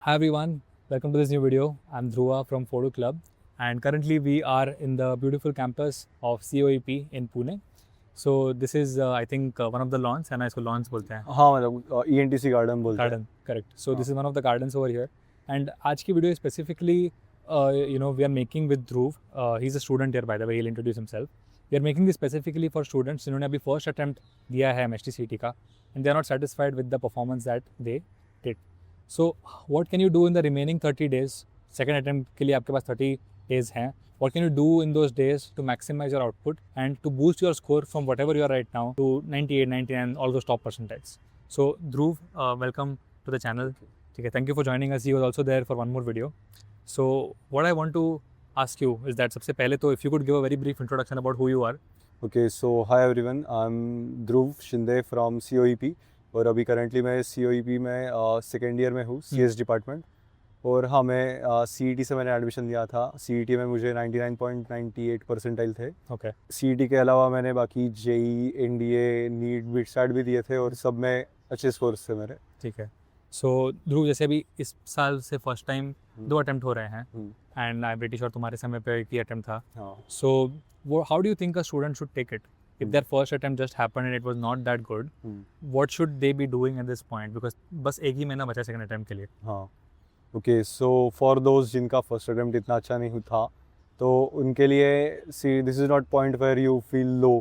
Hi everyone, welcome to this new video. I'm Dhruva from Photo Club and currently we are in the beautiful campus of COEP in Pune. So this is I think one of the lawns and इसको lawns बोलते हैं. हाँ मतलब ENTC garden बोलते हैं. Garden, correct. So this हाँ. is one of the gardens over here. And आज की video specifically, we are making with Dhruv. He's a student here by the way. He'll introduce himself. We are making this specifically for students जिन्होंने अभी first attempt दिया है MHTCT का and they are not satisfied with the performance that they did. So what can you do in the remaining 30 days? Second attempt के लिए आपके पास 30 days हैं. What can you do in those days to maximize your output and to boost your score from whatever you are right now to 98, 99, all those top percentiles? So Dhruv, welcome to the channel. Okay, thank you for joining us. He was also there for one more video. So what I want to ask you is that सबसे पहले तो if you could give a very brief introduction about who you are. Okay, so hi everyone. I'm Dhruv Shinde from COEP और अभी currently मैं COEP में second year में हूँ CS department. और हाँ, मैं CET से मैंने एडमिशन लिया था. CET में मुझे 99.98 परसेंटाइल थे. Okay. CET के अलावा मैंने बाकी JEE, NDA, NEET, BITSAT भी दिए थे और सब में अच्छे स्कोर्स थे मेरे. ठीक है. सो ध्रुव, जैसे अभी इस साल से फर्स्ट टाइम 2 अटेम्प्ट हो रहे हैं and I am pretty sure तुम्हारे समय पे एक ही अटेम्प्ट था. So how do you think a student should take it if their first attempt just happened and it was not that good? What should they be doing at this point, because बस एक ही महीना बचा second attempt के लिए. हाँ. Okay, so for those जिनका first attempt इतना अच्छा नहीं था तो उनके लिए see this is not point where you feel low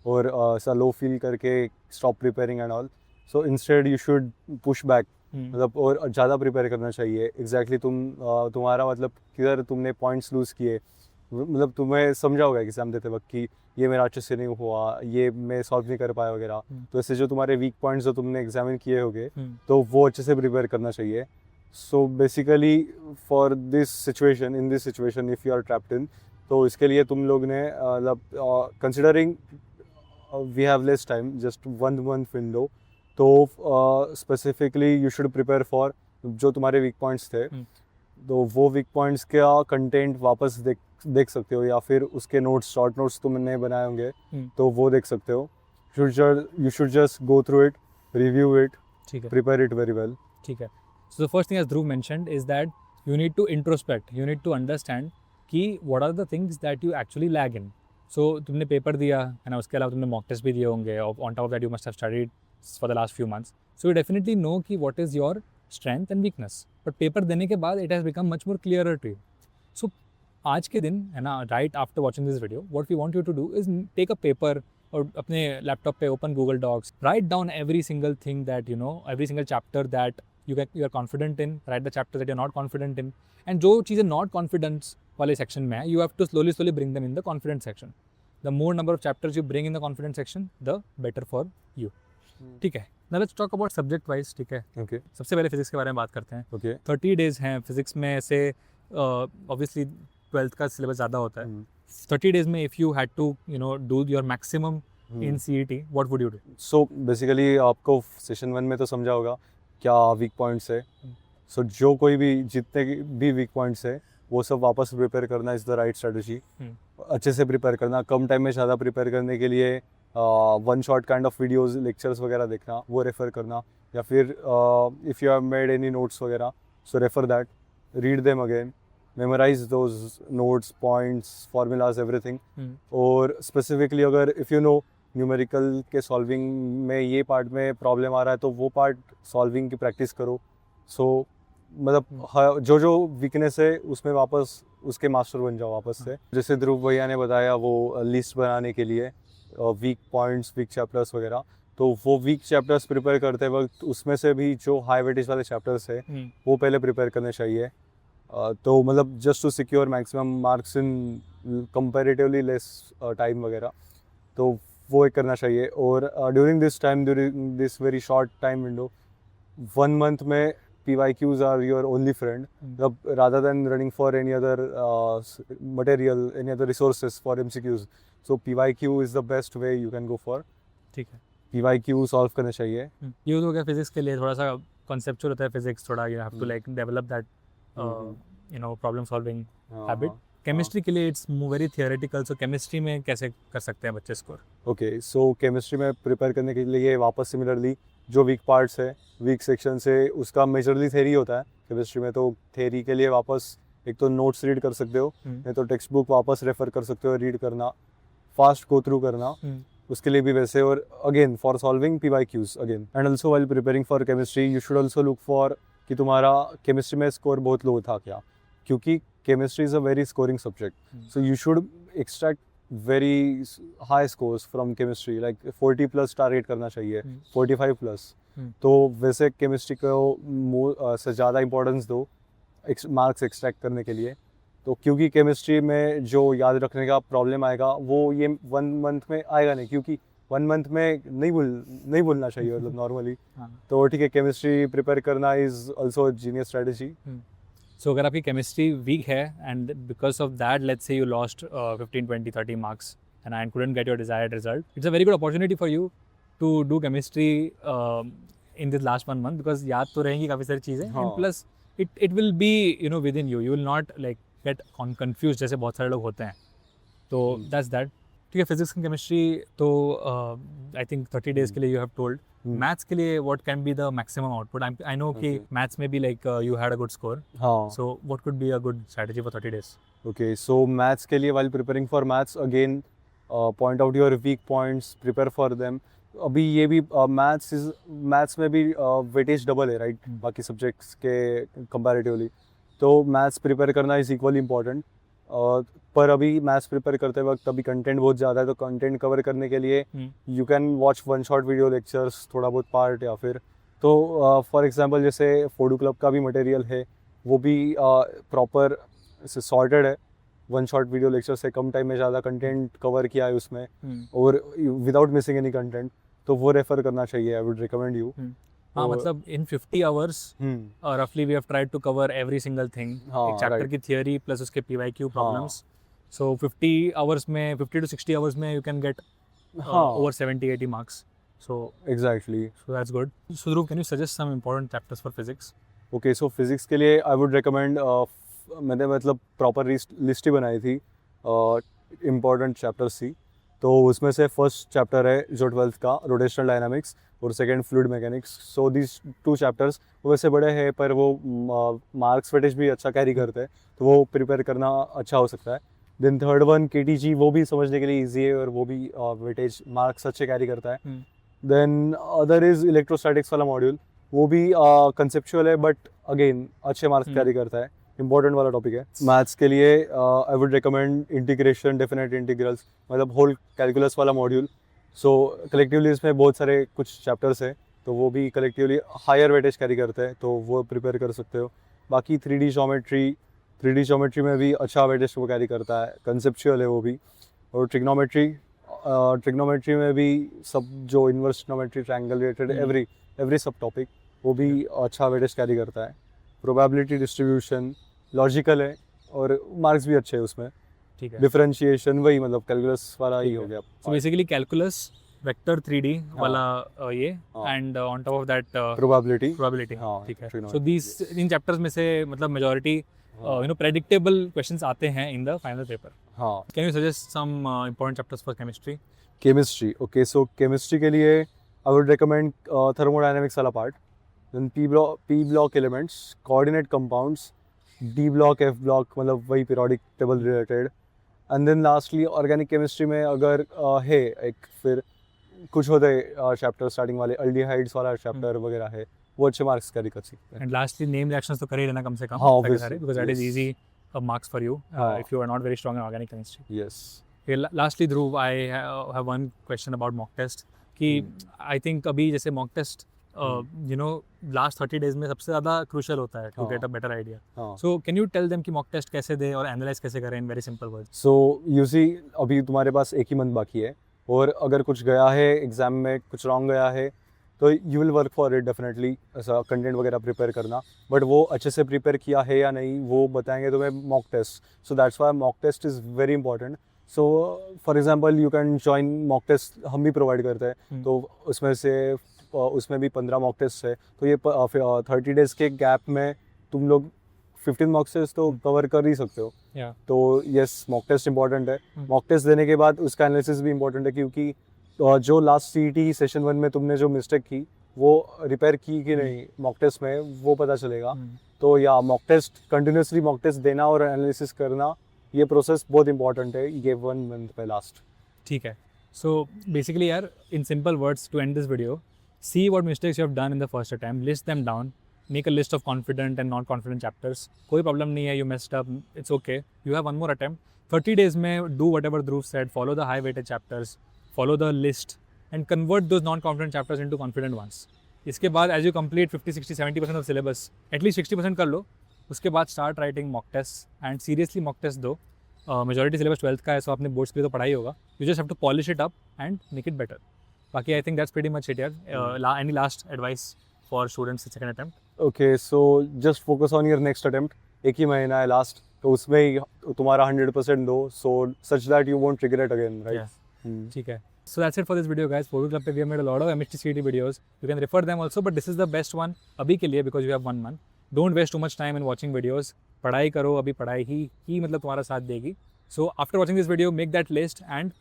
और ऐसा लो फील करके stop preparing and all. So instead you should push back, मतलब और ज़्यादा प्रिपेयर करना चाहिए. एग्जैक्टली तुम्हारा मतलब किधर तुमने पॉइंट्स लूज़ किए, मतलब तुम्हें समझा होगा एग्जाम देते वक्त कि ये मेरा अच्छे से नहीं हुआ, ये मैं सॉल्व नहीं कर पाया वगैरह. तो ऐसे जो तुम्हारे वीक पॉइंट्स जो तुमने एग्जामिन किए होंगे तो वो अच्छे से प्रिपेयर करना चाहिए. So basically for this situation, in this situation if you are trapped in, तो इसके लिए तुम लोग ने मतलब considering we have less time, just 1 month window, तो specifically you should prepare for जो तुम्हारे वीक पॉइंट्स थे. तो वो वीक पॉइंट्स का कंटेंट वापस देख सकते हो या फिर उसके नोट्स, शॉर्ट नोट्स तुमने बनाए होंगे तो वो देख सकते हो. You should just go through it, review it, prepare it very well. ठीक है. So the first thing as Dhruv mentioned is that you need to introspect, you need to understand कि what are the things that you actually lag in. सो तुमने paper दिया है ना, उसके अलावा तुमने मॉक टेस्ट भी दिए होंगे, on top of that you must have studied for the last few months. So you definitely know कि what is your strength and weakness. But paper देने के बाद it has become much more clearer to you. सो आज के दिन है ना, right after watching this video, what we want you to do is take a paper और अपने लैपटॉप पे open Google docs, write down every single thing that you know, every single chapter that you are confident in, write the chapter that you are not confident in. And जो चीज़ें not confidence वाले section में है, you have to slowly bring them in the confident section. The more number of chapters you bring in the confident section, the better for you. ठीक है. Now let's talk about subject wise. ठीक है. Okay. सबसे पहले physics के बारे में बात करते हैं. ओके. 30 डेज हैं फिजिक्स में. से ऑब्वियसली 12th का सिलेबस ज़्यादा होता है. 30 डेज में if you had to you know do your maximum in CET, what would you do? So basically आपको सेशन 1 में तो समझा होगा क्या वीक पॉइंट्स है. सो जो कोई भी जितने भी वीक पॉइंट्स है वो सब वापस प्रिपेयर करना इज़ द राइट स्ट्रेटजी. अच्छे से प्रिपेयर करना, कम टाइम में ज़्यादा प्रिपेयर करने के लिए one shot kind of videos, lectures वगैरह देखना, वो रेफ़र करना, या फिर if you have made any notes वगैरह, so refer that, read them again, memorise those notes, points, formulas, everything. और स्पेसिफिकली अगर इफ़ यू नो न्यूमेरिकल के सॉल्विंग में ये पार्ट में प्रॉब्लम आ रहा है तो वो पार्ट सॉल्विंग की प्रैक्टिस करो. सो मतलब जो वीकनेस है उसमें वापस उसके मास्टर बन जाओ वापस से. जैसे ध्रुव भैया ने बताया वो लिस्ट बनाने के लिए वीक पॉइंट्स, वीक चैप्टर्स वगैरह, तो वो वीक चैप्टर्स प्रिपेयर करते वक्त उसमें से भी जो हाई वेटेज वाले चैप्टर्स है वो पहले प्रिपेयर करने चाहिए. तो मतलब just to secure maximum marks in comparatively less time वगैरह, तो वो एक करना चाहिए. और during this time, during this very short time window, 1 month में PYQs are your only friend. Rather than running for any other material, any other resources for MCQs, so PYQ is the best way you can go for. ठीक है. PYQ solve करना चाहिए. ये हो गया physics के लिए. थोड़ा सा कॉन्सेप्चुअल होता है फिजिक्स, थोड़ा you have to like develop that you know problem solving habit. Chemistry के लिए it's very theoretical. So chemistry में कैसे कर सकते हैं बच्चे स्कोर? ओके, सो केमिस्ट्री में प्रिपेयर करने के लिए वापस सिमिलरली जो वीक पार्ट्स है, वीक सेक्शन से, उसका मेजरली थेरी होता है केमिस्ट्री में। तो थेरी के लिए वापस एक तो नोट्स रीड कर सकते हो, नहीं तो टेक्स्ट बुक वापस रेफर कर सकते हो, रीड करना, फास्ट गो थ्रू करना, उसके लिए भी वैसे। और again for solving PYQs again, and also while preparing for chemistry you should also look for कि तुम्हारा केमिस्ट्री में स्कोर बहुत लो था क्या, क्योंकि chemistry is a very scoring subject, so you should extract very high scores from chemistry, like 40+ target करना चाहिए, 45+। तो वैसे केमिस्ट्री को से ज़्यादा इंपॉर्टेंस दो मार्क्स एक्सट्रैक्ट करने के लिए। तो क्योंकि केमिस्ट्री में जो याद रखने का प्रॉब्लम आएगा वो ये 1 मंथ में आएगा नहीं, क्योंकि 1 मंथ में नहीं भूलना चाहिए मतलब नॉर्मली। तो ठीक है, केमिस्ट्री प्रिपेयर करना इज़ ऑल्सो जीनियस स्ट्रेटजी। सो अगर आपकी केमिस्ट्री वीक है and because of that let's say you lost 15, 20, 30 marks and couldn't get your desired result, it's a very good opportunity for you to do chemistry in this last 1 month, because याद तो रहेंगी काफ़ी सारी चीज़ें, and plus it will be within you will not like get confused जैसे बहुत सारे लोग होते हैं। तो that's that। ठीक है, फिजिक्स एंड केमिस्ट्री तो आई थिंक 30 days के लिए यू हैव टोल्ड। मैथ्स के लिए what can be the maximum output? I know कि मैथ्स में भी like you had a good score, so what could be a good strategy for 30 days? Okay, so maths के लिए while preparing for maths again point out your weak points, prepare for them. अभी ये भी maths में भी weightage double है right, बाकी subjects के कंपैरेटिवली। तो मैथ्स प्रिपेयर करना इज़ इक्वली इम्पॉर्टेंट। पर अभी मैथ्स प्रिपेयर करते वक्त अभी कंटेंट बहुत ज़्यादा है, तो कंटेंट कवर करने के लिए you can watch 1 shot video lectures, थोड़ा बहुत पार्ट, या फिर तो फॉर एग्जांपल जैसे फोडू क्लब का भी मटेरियल है, वो भी प्रॉपर सॉर्टेड है। 1 शॉट वीडियो लेक्चर से कम टाइम में ज़्यादा कंटेंट कवर किया है उसमें, और विदाउट मिसिंग एनी कंटेंट, तो वो रेफर करना चाहिए। आई वुड रिकमेंड यू। हाँ, मतलब in 50 hours roughly we have tried to cover every single thing, एक चैप्टर की थियोरी प्लस उसके PYQ प्रॉब्लम्स। सो 50 hours में 50 to 60 hours में you can get over 70-80 marks. So exactly, so that's good. So Dhruv, can you suggest some important chapters for physics? Okay, so physics के लिए I would recommend, मैंने मतलब proper list ही बनाई थी important chapters थी। तो उसमें से फर्स्ट चैप्टर है जो 12th का, रोटेशनल डायनामिक्स, और second fluid mechanics. So this 2 chapters वैसे बड़े हैं, पर वो मार्क्स वेटेज भी अच्छा कैरी करते हैं, तो वो प्रिपेयर करना अच्छा हो सकता है। देन थर्ड वन KTG, वो भी समझने के लिए ईजी है, और वो भी वेटेज मार्क्स अच्छे कैरी करता है। देन अदर इज़ इलेक्ट्रोस्टैटिक्स वाला मॉड्यूल, वो भी कंसेप्चुअल है, बट अगेन अच्छे मार्क्स कैरी करता है, इंपॉर्टेंट वाला टॉपिक है। मैथ्स के लिए I would recommend integration, definite integrals, मतलब होल कैलकुलस वाला मॉड्यूल। सो कलेक्टिवली इसमें बहुत सारे कुछ चैप्टर्स हैं, तो वो भी कलेक्टिवली हायर वेटेज कैरी करते हैं, तो वो प्रिपेयर कर सकते हो। बाकी 3D ज्योमेट्री में भी अच्छा वेटेज वो कैरी करता है, कंसेप्चुअल है वो भी। और ट्रिग्नोमेट्री में भी सब जो inverse trigonometry, triangle related every सब टॉपिक, वो भी अच्छा वेटेज कैरी करता है। प्रोबेबिलिटी डिस्ट्रीब्यूशन लॉजिकल है, और मार्क्स भी अच्छे हैं उसमें। ठीक है, डिफरेंशिएशन वही मतलब कैलकुलस वाला ही हो गया। So basically calculus, vector 3D वाला ये, and on top of that probability. ठीक है, सो दीस इन चैप्टर्स में से मतलब मेजॉरिटी प्रेडिक्टेबल क्वेश्चंस आते हैं इन द फाइनल पेपर। हाँ, can you suggest some important chapters for chemistry? Okay, so chemistry के लिए आई वुड रिकमेंड थर्मोडायनेमिक्स वाला part, then P block elements, coordinate compounds, D block, F block, मतलब वही periodic table related. And then lastly organic chemistry में अगर है एक, फिर कुछ होते हैं चैप्टर स्टार्टिंग वाले, अल्डिहाइड्स वाला चैप्टर वगैरह है, वो अच्छे मार्क्स कैरी कर सकते हैं। एंड लास्टली नेम रिएक्शंस तो कर ही लेना कम से कम, because that is easy marks for you if you are not very strong in organic chemistry. Yes. Lastly Dhruv, I have one question about mock test कि आई थिंक अभी जैसे mock test last 30 days में सबसे ज़्यादा crucial होता है to get a better idea. So can you tell them कि mock test कैसे दें और एनालाइज कैसे करें in very simple words? So you see, अभी तुम्हारे पास एक ही मंथ बाकी है, और अगर कुछ गया है एग्जाम में, कुछ रॉन्ग गया है, तो you will work for it definitely, ऐसा कंटेंट वगैरह प्रिपेयर करना। बट वो अच्छे से प्रिपेयर किया है या नहीं, वो बताएंगे तुम्हें mock test. So that's why mock test is very important. So for example you can join mock test, हम भी प्रोवाइड करते हैं, तो उसमें भी 15 मॉक टेस्ट है, तो ये 30 days के गैप में तुम लोग 15 मॉक टेस्ट तो कवर कर ही सकते हो। तो यस, मॉक टेस्ट इंपॉर्टेंट है। मॉक टेस्ट देने के बाद उसका एनालिसिस भी इंपॉर्टेंट है, क्योंकि जो लास्ट CET सेशन 1 में तुमने जो मिस्टेक की, वो रिपेयर की कि नहीं मॉक टेस्ट में वो पता चलेगा। हम्म, तो या mock test continuously mock test देना और एनालिसिस करना ये प्रोसेस बहुत इंपॉर्टेंट है ये 1 मंथ पे लास्ट। ठीक है। सो बेसिकली यार, in simple words to end this video, see what mistakes you have done in the first attempt, list them down, make a list of confident and not confident chapters. कोई problem नहीं है, you messed up, it's okay, you have one more attempt. 30 days में do whatever Dhruv said, follow the high weighted chapters, follow the list and convert those non confident chapters into confident ones. इसके बाद as you complete 50, 60, 70% of syllabus, at least 60% कर लो, उसके बाद start writing mock tests and seriously mock test दो। Majority syllabus 12th का है, सो आपने boards के लिए तो पढ़ाई होगा, you just have to polish it up and make it better. बाकी I think that's pretty much it यार। Any last advice for students in second attempt? Okay, so just focus on your next attempt. एक ही महीना है last, तो उसमें ही तुम्हारा 100% दो, so such that you won't regret again, right? ठीक है। So that's it for this video guys. Photo Club पे we have made a lot of MHT CET videos. You can refer them also, but this is the best one अभी के लिए because you have 1 month. Don't waste too much time in watching videos. पढ़ाई करो, अभी पढ़ाई ही मतलब तुम्हारा साथ देगी. So after watching this video, make that list and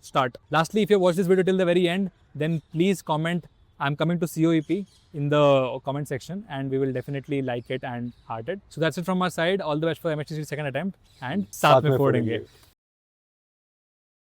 start. Lastly, if you watched this video till the very end, then please comment I'm coming to COEP in the comment section and we will definitely like it and heart it. So that's it from our side. All the best for MHT second attempt and साथ में फोड़ेंगे.